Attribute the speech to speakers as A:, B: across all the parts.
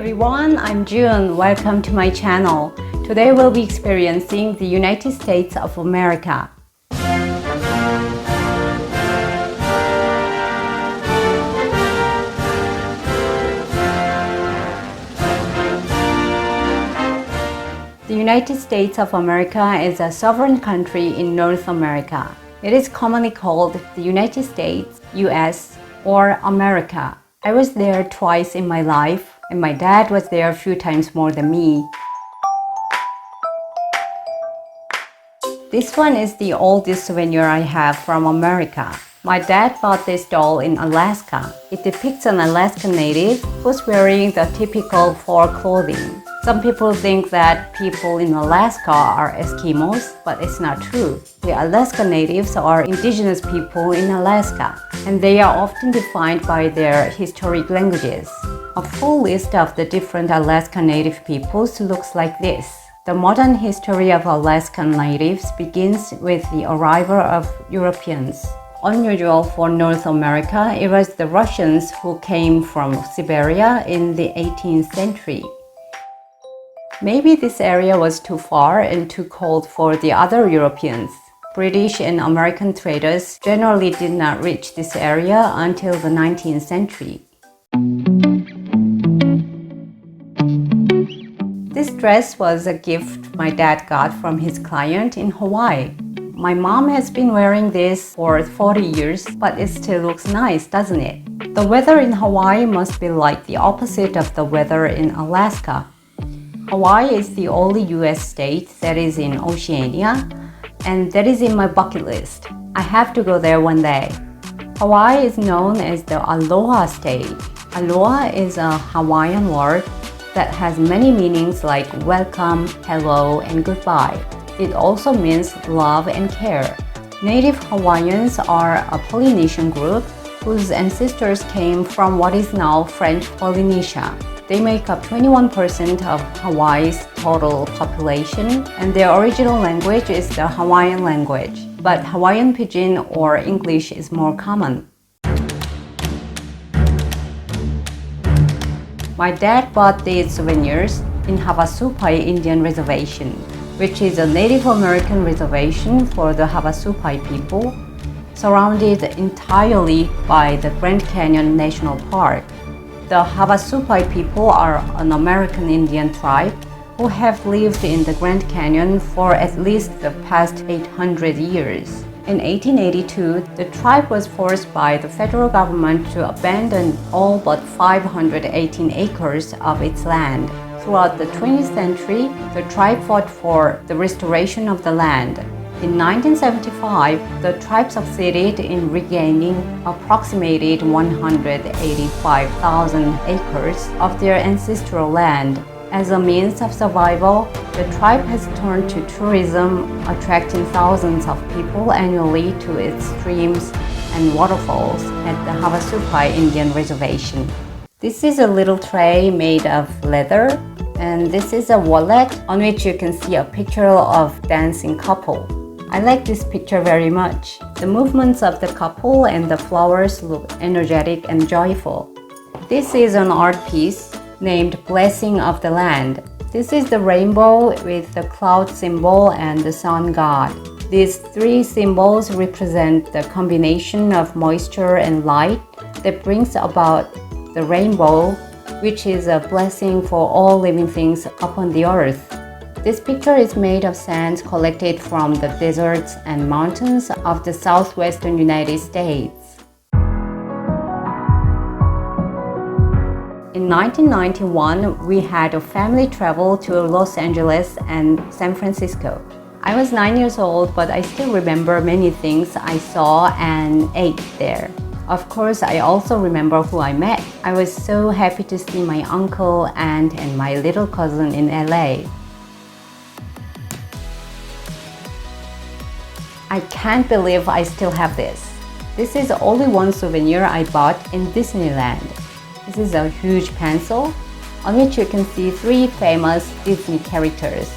A: everyone, I'm June. Welcome to my channel. Today we'll be experiencing the United States of America. The United States of America is a sovereign country in North America. It is commonly called the United States, US, or America. I was there twice in my life, and my dad was there a few times more than me. This one is the oldest souvenir I have from America. My dad bought this doll in Alaska. It depicts an Alaskan native who's wearing the typical fall clothing. Some people think that people in Alaska are Eskimos, but it's not true. The Alaska natives are indigenous people in Alaska, and they are often defined by their historic languages. A full list of the different Alaska native peoples looks like this. The modern history of Alaskan natives begins with the arrival of Europeans. Unusual for North America, it was the Russians who came from Siberia in the 18th century. Maybe this area was too far and too cold for the other Europeans. British and American traders generally did not reach this area until the 19th century. This dress was a gift my dad got from his client in Hawaii. My mom has been wearing this for 40 years, but it still looks nice, doesn't it? The weather in Hawaii must be like the opposite of the weather in Alaska. Hawaii is the only US state that is in Oceania, and that is in my bucket list. I have to go there one day. Hawaii is known as the Aloha state. Aloha is a Hawaiian word that has many meanings like welcome, hello, and goodbye. It also means love and care. Native Hawaiians are a Polynesian group whose ancestors came from what is now French Polynesia. They make up 21% of Hawaii's total population, and their original language is the Hawaiian language, but Hawaiian Pidgin or English is more common. My dad bought these souvenirs in Havasu Indian Reservation, which is a Native American reservation for the Havasu people, surrounded entirely by the Grand Canyon National Park. The Havasu people are an American Indian tribe who have lived in the Grand Canyon for at least the past 800 years. In 1882, the tribe was forced by the federal government to abandon all but 518 acres of its land. Throughout the 20th century, the tribe fought for the restoration of the land. In 1975, the tribe succeeded in regaining approximately 185,000 acres of their ancestral land. As a means of survival, the tribe has turned to tourism, attracting thousands of people annually to its streams and waterfalls at the Havasu Indian Reservation. This is a little tray made of leather, and this is a wallet on which you can see a picture of dancing couple. I like this picture very much. The movements of the couple and the flowers look energetic and joyful. This is an art piece named Blessing of the Land. This is the rainbow with the cloud symbol and the sun god. These three symbols represent the combination of moisture and light that brings about the rainbow, which is a blessing for all living things upon the earth. This picture is made of sands collected from the deserts and mountains of the southwestern United States. In 1991, we had a family travel to Los Angeles and San Francisco. I was 9 years old, but I still remember many things I saw and ate there. Of course, I also remember who I met. I was so happy to see my uncle, aunt, and my little cousin in LA. I can't believe I still have this. This is only one souvenir I bought in Disneyland. This is a huge pencil on which you can see three famous Disney characters: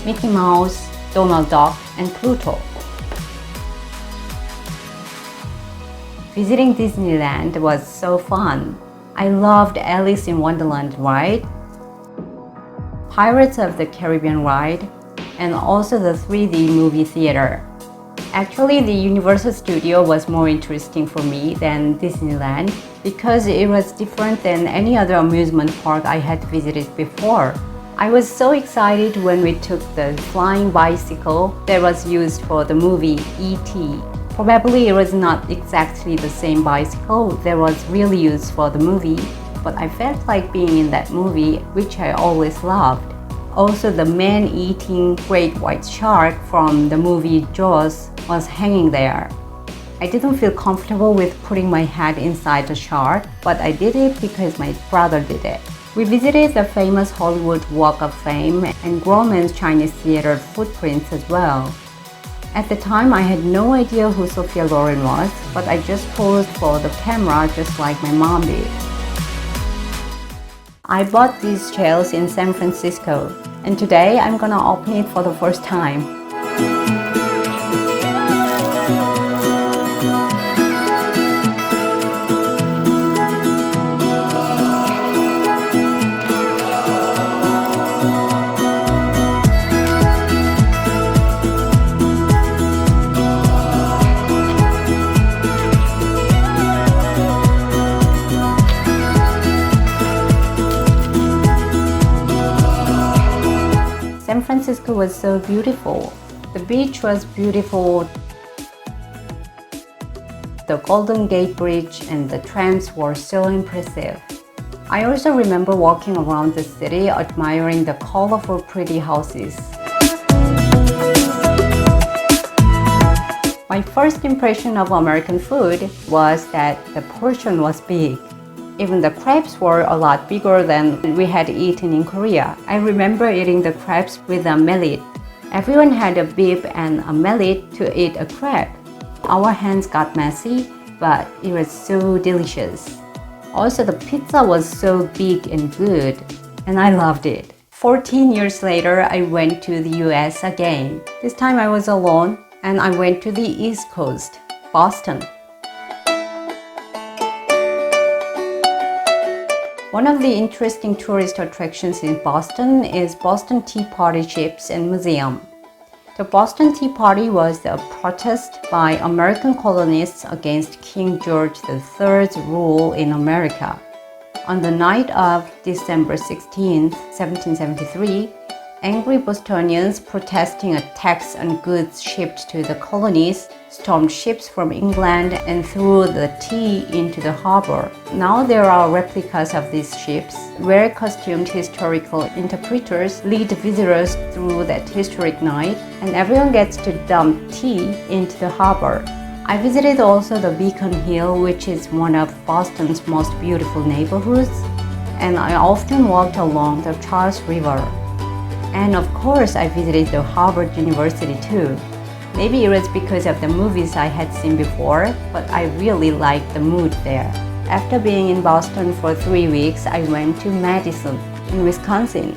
A: Mickey Mouse, Donald Duck, and Pluto. Visiting Disneyland was so fun. I loved Alice in Wonderland ride, Pirates of the Caribbean ride, and also the 3D movie theater. Actually, the Universal Studio was more interesting for me than Disneyland because it was different than any other amusement park I had visited before. I was so excited when we took the flying bicycle that was used for the movie E.T. Probably it was not exactly the same bicycle that was really used for the movie, but I felt like being in that movie, which I always loved. Also, the man-eating great white shark from the movie Jaws was hanging there. I didn't feel comfortable with putting my head inside the shark, but I did it because my brother did it. We visited the famous Hollywood Walk of Fame and Grauman's Chinese Theater footprints as well. At the time, I had no idea who Sophia Loren was, but I just posed for the camera just like my mom did. I bought these shells in San Francisco, and today I'm gonna open it for the first time. San Francisco was so beautiful. The beach was beautiful. The Golden Gate Bridge and the trams were so impressive. I also remember walking around the city admiring the colorful, pretty houses. My first impression of American food was that the portion was big. Even the crabs were a lot bigger than we had eaten in Korea. I remember eating the crabs with a mallet. Everyone had a bib and a mallet to eat a crab. Our hands got messy, but it was so delicious. Also, the pizza was so big and good, and I loved it. 14 years later, I went to the US again. This time I was alone, and I went to the East Coast, Boston. One of the interesting tourist attractions in Boston is Boston Tea Party Ships and Museum. The Boston Tea Party was a protest by American colonists against King George III's rule in America. On the night of December 16, 1773, angry Bostonians protesting a tax on goods shipped to the colonies stormed ships from England and threw the tea into the harbor. Now there are replicas of these ships where costumed historical interpreters lead visitors through that historic night, and everyone gets to dump tea into the harbor. I visited also the Beacon Hill, which is one of Boston's most beautiful neighborhoods, and I often walked along the Charles River. And of course, I visited the Harvard University too. Maybe it was because of the movies I had seen before, but I really liked the mood there. After being in Boston for 3 weeks, I went to Madison in Wisconsin.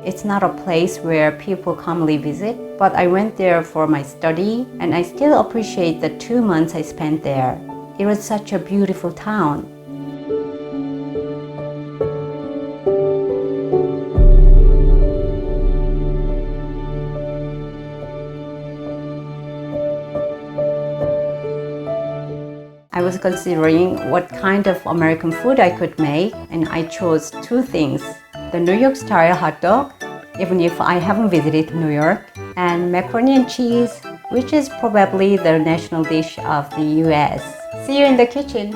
A: It's not a place where people commonly visit, but I went there for my study, and I still appreciate the 2 months I spent there. It was such a beautiful town. I was considering what kind of American food I could make, and I chose 2 things. The New York style hot dog, even if I haven't visited New York, and macaroni and cheese, which is probably the national dish of the US. See you in the kitchen!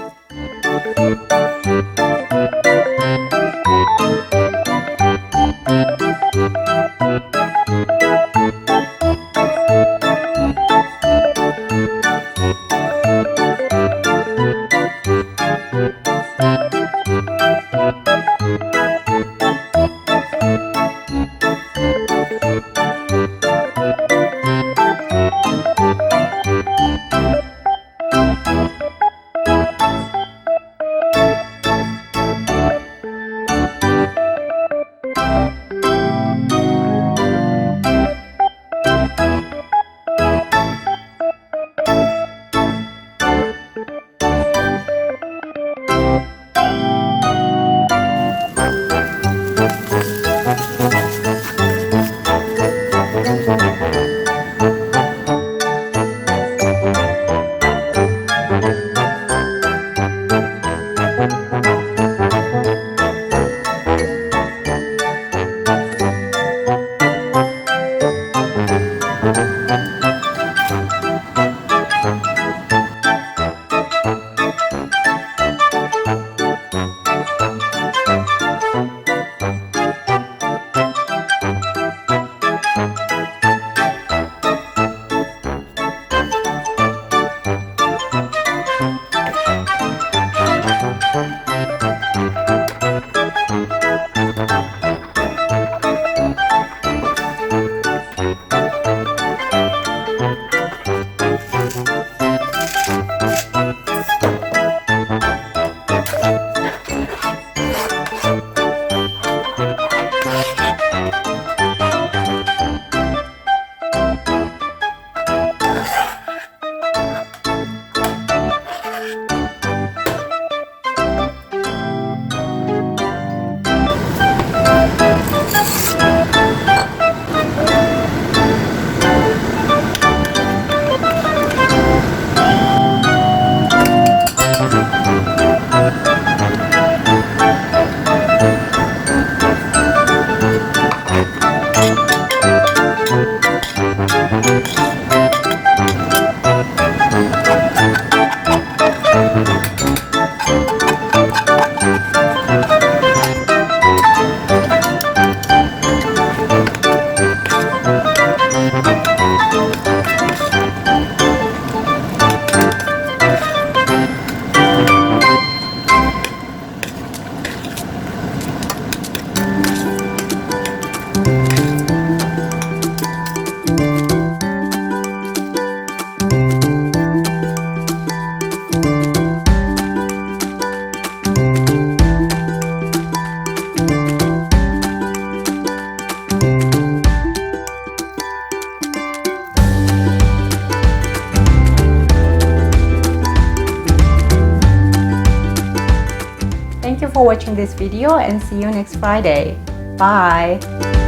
A: Thank you for watching this video and see you next Friday. Bye!